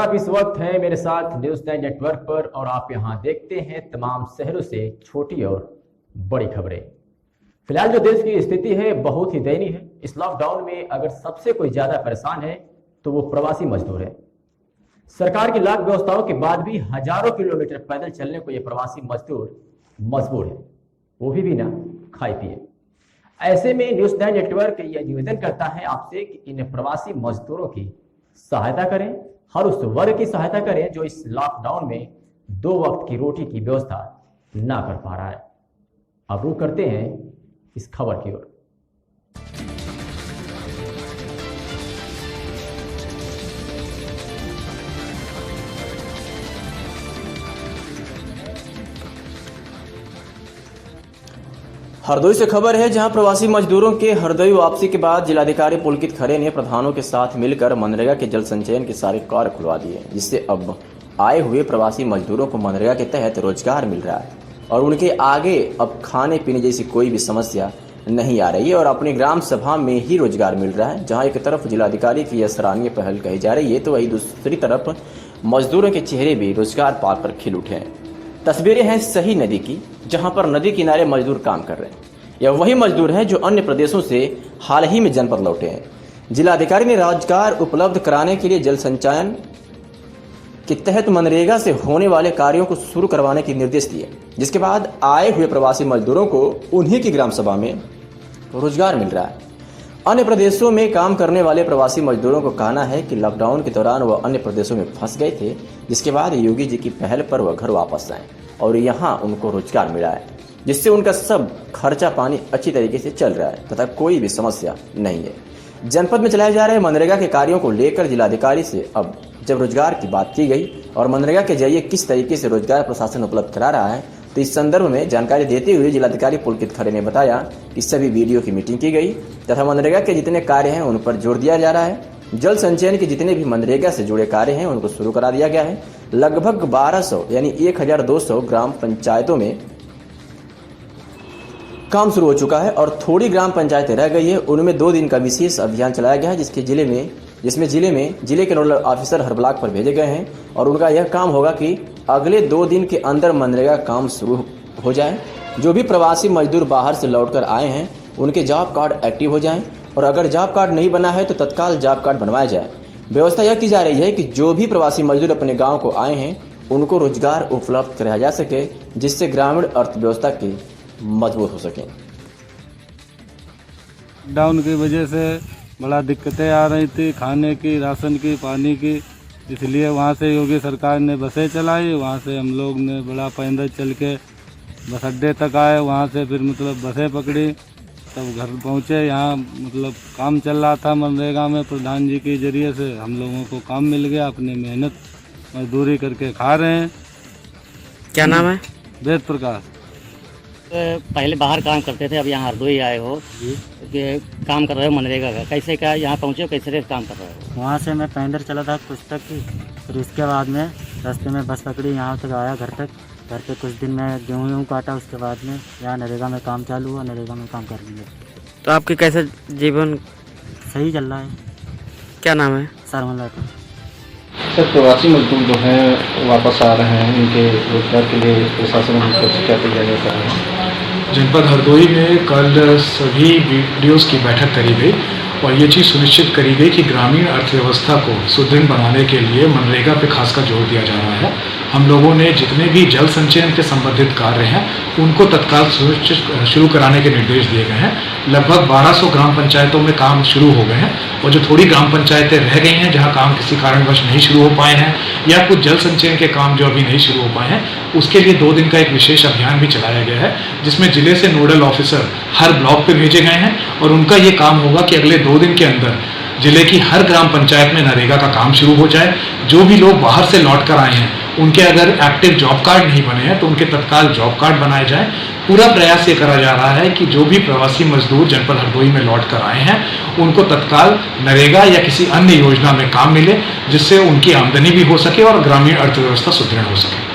आप इस वक्त हैं मेरे साथ न्यूज़ 9 नेटवर्क पर और आप यहां देखते हैं तमाम शहरों से छोटी और बड़ी खबरें। फिलहाल जो देश की स्थिति है बहुत ही दयनीय है। इस लॉकडाउन में अगर सबसे कोई ज्यादा परेशान है तो वो प्रवासी मजदूर है। सरकार की लाख व्यवस्थाओं के बाद भी हजारों किलोमीटर पैदल चलने को ये प्रवासी मजदूर मजबूर है, वो भी ना खाए पिए। ऐसे में न्यूज़ 9 नेटवर्क यह निवेदन करता है आपसे कि इन प्रवासी मजदूरों की सहायता करें, हर उस वर्ग की सहायता करें जो इस लॉकडाउन में 2 वक्त की रोटी की व्यवस्था ना कर पा रहा है। अब रुक करते हैं इस खबर की ओर। हरदोई से खबर है, जहां प्रवासी मजदूरों के हरदोई वापसी के बाद जिलाधिकारी पुलकित खरे ने प्रधानों के साथ मिलकर मनरेगा के जल संचयन के सारे कार्य खुलवा दिए, जिससे अब आए हुए प्रवासी मजदूरों को मनरेगा के तहत रोजगार मिल रहा है और उनके आगे अब खाने पीने जैसी कोई भी समस्या नहीं आ रही है और अपनी ग्राम सभा में ही रोजगार मिल रहा है। जहाँ एक तरफ जिलाधिकारी की यह सराहनीय पहल कही जा रही है तो वही दूसरी तरफ मजदूरों के चेहरे भी रोजगार पाकर खिल उठे हैं। तस्वीरें हैं सही नदी की, जहां पर नदी किनारे मजदूर काम कर रहे हैं। यह वही मजदूर हैं जो अन्य प्रदेशों से हाल ही में जनपद लौटे हैं। जिलाधिकारी ने रोजगार उपलब्ध कराने के लिए जल संचयन के तहत मनरेगा से होने वाले कार्यों को शुरू करवाने के निर्देश दिए, जिसके बाद आए हुए प्रवासी मजदूरों को उन्हीं की ग्राम सभा में रोजगार मिल रहा है। अन्य प्रदेशों में काम करने वाले प्रवासी मजदूरों को कहना है कि लॉकडाउन के दौरान वह अन्य प्रदेशों में फंस गए थे, जिसके बाद योगी जी की पहल पर वह घर वापस आए और यहाँ उनको रोजगार मिला है, जिससे उनका सब खर्चा पानी अच्छी तरीके से चल रहा है तथा कोई भी समस्या नहीं है। जनपद में चलाए जा रहे मनरेगा के कार्यों को लेकर जिलाधिकारी से अब जब रोजगार की बात की गई और मनरेगा के जरिए किस तरीके से रोजगार प्रशासन उपलब्ध करा रहा है, तो इस संदर्भ में जानकारी देते हुए जिलाधिकारी पुलकित खरे ने बताया कि सभी वीडियो की मीटिंग की गई तथा मनरेगा के जितने कार्य हैं उन पर जोर दिया जा रहा है। जल संचयन के जितने भी मनरेगा से जुड़े कार्य हैं उनको शुरू करा दिया गया है। लगभग 1200 यानी 1200 ग्राम पंचायतों में काम शुरू हो चुका है और थोड़ी ग्राम पंचायतें रह गई है। उनमें 2 दिन का विशेष अभियान चलाया गया है, जिसमें जिले के नोडल ऑफिसर हर ब्लॉक पर भेजे गए हैं और उनका यह काम होगा कि अगले 2 दिन के अंदर मनरेगा काम शुरू हो जाए। जो भी प्रवासी मजदूर बाहर से लौटकर आए हैं उनके जॉब कार्ड एक्टिव हो जाएं और अगर जॉब कार्ड नहीं बना है तो तत्काल जॉब कार्ड बनवाया जाए। व्यवस्था यह की जा रही है कि जो भी प्रवासी मजदूर अपने गाँव को आए हैं उनको रोजगार उपलब्ध कराया जा सके, जिससे ग्रामीण अर्थव्यवस्था की मजबूत हो सके। लॉकडाउन की वजह से बड़ा दिक्कतें आ रही थी, खाने की, राशन की, पानी की, इसलिए वहाँ से योगी सरकार ने बसें चलाई। वहाँ से हम लोग ने बड़ा पैदल चल के बस अड्डे तक आए, वहाँ से फिर बसें पकड़ी, तब घर पहुँचे। यहाँ काम चल रहा था मनरेगा में, प्रधान जी के जरिए से हम लोगों को काम मिल गया। अपनी मेहनत मजदूरी करके खा रहे हैं। क्या नाम है? वेद प्रकाश। पहले बाहर काम करते थे, अब यहाँ हरदोई आए हो कि काम कर रहे हो मनरेगा का, कैसे क्या यहाँ पहुँचे हो, कैसे काम कर रहे हो? वहाँ से मैं पैदल चला था कुछ तक, फिर उसके बाद में रास्ते में बस पकड़ी, यहाँ तक आया घर तक। घर पे कुछ दिन में गेहूँ काटा, उसके बाद में यहाँ नरेगा में काम चालू हुआ, नरेगा में काम कर लिया। तो आपके कैसे जीवन सही चल रहा है। क्या नाम है? सरमन राठौर। सर, प्रवासी मजदूर जो हैं वापस आ रहे हैं, इनके रोजगार के लिए प्रशासन की तरफ से क्या तैयारियां कर रहे हैं? जनपद हरदोई में कल सभी वीडियोस की बैठक करी गई और ये चीज़ सुनिश्चित करी गई कि ग्रामीण अर्थव्यवस्था को सुदृढ़ बनाने के लिए मनरेगा पे खासकर जोर दिया जा रहा है। हम लोगों ने जितने भी जल संचयन के संबंधित कार्य हैं उनको तत्काल शुरू कराने के निर्देश दिए गए हैं। लगभग 1200 ग्राम पंचायतों में काम शुरू हो गए हैं और जो थोड़ी ग्राम पंचायतें रह गई हैं जहां काम किसी कारणवश नहीं शुरू हो पाए हैं या कुछ जल संचयन के काम जो अभी नहीं शुरू हो पाए हैं, उसके लिए 2 दिन का एक विशेष अभियान भी चलाया गया है, जिसमें जिले से नोडल ऑफिसर हर ब्लॉक पे भेजे गए हैं और उनका ये काम होगा कि अगले 2 दिन के अंदर जिले की हर ग्राम पंचायत में नरेगा का काम शुरू हो जाए। जो भी लोग बाहर से लौट कर आए हैं उनके अगर एक्टिव जॉब कार्ड नहीं बने हैं तो उनके तत्काल जॉब कार्ड बनाए जाए। पूरा प्रयास ये करा जा रहा है कि जो भी प्रवासी मजदूर जनपद हरदोई में लौट कर आए हैं उनको तत्काल नरेगा या किसी अन्य योजना में काम मिले, जिससे उनकी आमदनी भी हो सके और ग्रामीण अर्थव्यवस्था सुदृढ़ हो सके।